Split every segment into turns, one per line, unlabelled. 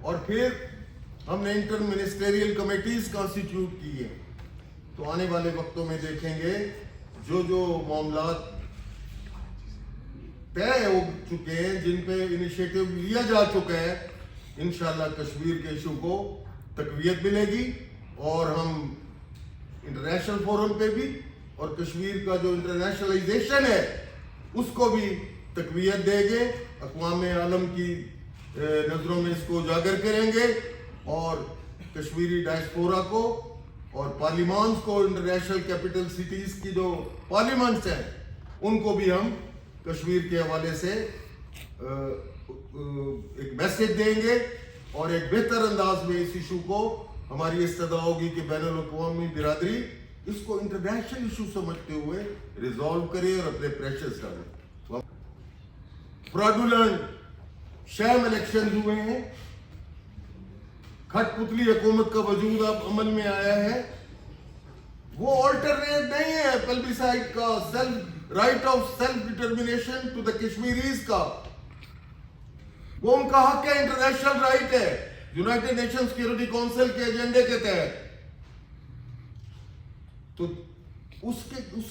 اور پھر ہم نے انٹر منسٹریل کمیٹیز کانسٹیٹیوٹ کی ہیں. تو آنے والے وقتوں میں دیکھیں گے جو معاملات طے ہو چکے ہیں, جن پہ انیشیٹو لیا جا چکا ہے, انشاءاللہ کشمیر کے ایشو کو تقویت ملے گی, اور ہم انٹرنیشنل فورم پہ بھی اور کشمیر کا جو انٹرنیشنلائزیشن ہے اس کو بھی تقویت دیں گے, اقوام عالم کی نظروں میں اس کو اجاگر کریں گے, اور کشمیری ڈائسپورا کو اور پارلیمانس کو, انٹرنیشنل کیپٹل سٹیز کی جو پارلیمنٹس ہیں ان کو بھی ہم کشمیر کے حوالے سے ایک میسج دیں گے, اور ایک بہتر انداز میں اس ایشو کو ہماری استدعا ہوگی کہ بین الاقوامی برادری اس کو انٹرنیشنل ایشو سمجھتے ہوئے ریزالو کرے اور اپنے پریشرز ڈالے. فراڈولنٹ شام الیکشن ہوئے ہیں, کھٹ پتلی حکومت کا وجود اب عمل میں آیا ہے, وہ آلٹرنیٹ نہیں ہے پلبیسائٹ کا, right of self determination to the Kashmiris کا, وہ ان کا حق ہے, انٹرنیشنل رائٹ ہے یونائٹڈ نیشن سیکورٹی کونسل کے ایجنڈے کے تحت. تو اس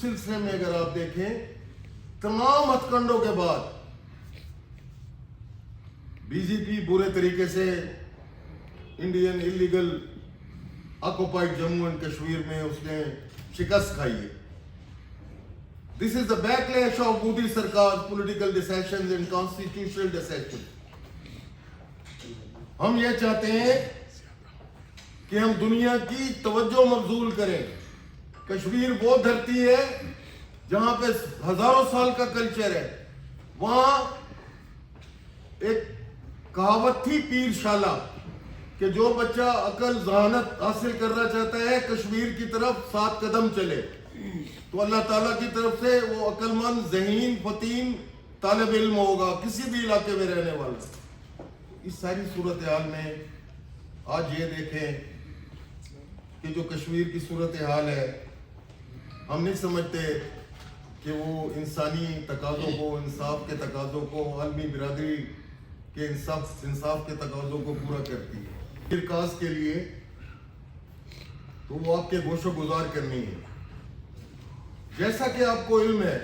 سلسلے میں اگر آپ دیکھیں تمام ہتھ کنڈوں کے بعد بی جے پی برے طریقے سے Indian illegal occupied Jammu and Kashmir میں اس نے شکست کھائی ہے. This is the backlash of Modi سرکار political decisions and constitutional decision. ہم یہ چاہتے ہیں کہ ہم دنیا کی توجہ مبذول کریں. کشمیر وہ دھرتی ہے جہاں پہ ہزاروں سال کا کلچر ہے. وہاں ایک کہاوت تھی پیر شالہ کہ جو بچہ عقل ذہانت حاصل کرنا چاہتا ہے کشمیر کی طرف 7 قدم چلے, تو اللہ تعالیٰ کی طرف سے وہ عقل مند ذہین فطین طالب علم ہوگا کسی بھی علاقے میں رہنے والا. اس ساری صورتحال میں آج یہ دیکھیں کہ جو کشمیر کی صورتحال ہے, ہم نہیں سمجھتے کہ وہ انسانی تقاضوں کو, انصاف کے تقاضوں کو, عالمی برادری کے انصاف کے تقاضوں کو پورا کرتی ہے. کاز کے لیے تو وہ آپ کے گوش و گزار کرنی ہے. جیسا کہ آپ کو علم ہے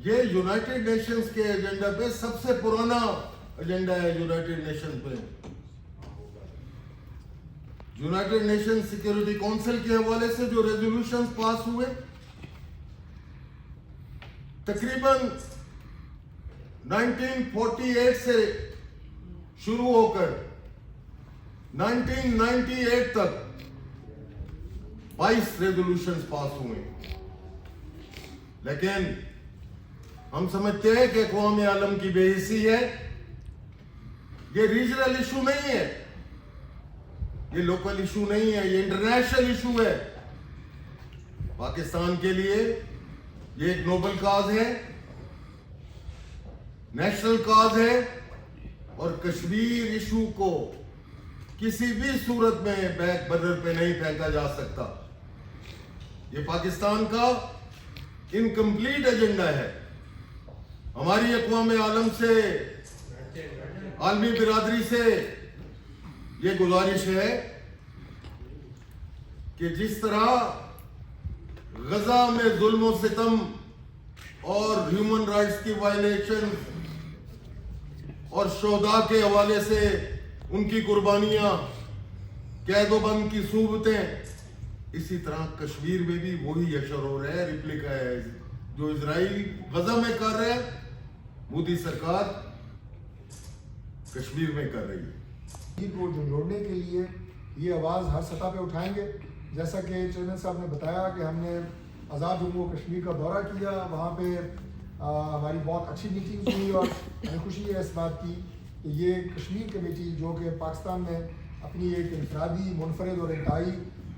یہ یونائٹڈ نیشنز کے ایجنڈا پہ سب سے پرانا ایجنڈا ہے. یونائٹڈ نیشن پہ یونائٹڈ نیشن سیکورٹی کونسل کے حوالے سے جو ریزولوشنز پاس ہوئے تقریباً 1948 سے شروع ہو کر 1998 تک 22 ریزولوشنز پاس ہوئے. لیکن ہم سمجھتے ہیں کہ اقوام عالم کی بے حسی ہے. یہ ریجنل ایشو نہیں ہے, یہ لوکل ایشو نہیں ہے, یہ انٹرنیشنل ایشو ہے. پاکستان کے لیے یہ ایک نوبل کاز ہے, نیشنل کاز ہے, اور کشمیر ایشو کو کسی بھی صورت میں بیک برنر پہ نہیں پھینکا جا سکتا. یہ پاکستان کا انکمپلیٹ ایجنڈا ہے. ہماری اقوام عالم سے, عالمی برادری سے یہ گزارش ہے کہ جس طرح غزہ میں ظلم و ستم اور ہیومن رائٹس کی وائلیشن اور شہداء کے حوالے سے ان کی قربانیاں, قید و بند کی صورتیں, اسی طرح کشمیر میں بھی وہی اشر ہو رہا ہے, ریپلیکا ہے جو اسرائیل غزہ میں کر رہے ہیں, مودی سرکار کشمیر میں کر رہی ہے.
کو جوڑنے کے لیے یہ آواز ہر سطح پہ اٹھائیں گے. جیسا کہ چیئرمین صاحب نے بتایا کہ ہم نے آزاد جموں کشمیر کا دورہ کیا, وہاں پہ ہماری بہت اچھی میٹنگ ہوئی, اور ہمیں خوشی ہے اس بات کی کہ یہ کشمیر کمیٹی جو کہ پاکستان میں اپنی ایک انفرادی منفرد اور انتہائی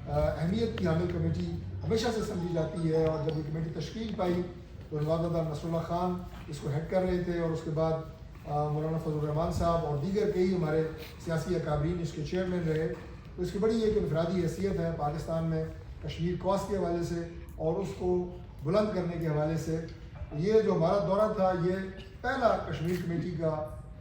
اہمیت کی حامل کمیٹی ہمیشہ سے سمجھی جاتی ہے. اور جب یہ کمیٹی تشکیل پائی تو نواب نصر اللہ خان اس کو ہیڈ کر رہے تھے, اور اس کے بعد مولانا فضل الرحمان صاحب اور دیگر کئی ہمارے سیاسی اکابرین اس کے چیئرمین رہے. تو اس کی بڑی ایک انفرادی حیثیت ہے پاکستان میں کشمیر کاز کے حوالے سے اور اس کو بلند کرنے کے حوالے سے. یہ جو ہمارا دورہ تھا یہ پہلا کشمیر کمیٹی کا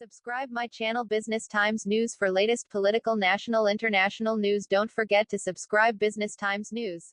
Subscribe my channel Business Times News for latest political, national, international news. Don't forget to subscribe Business Times News.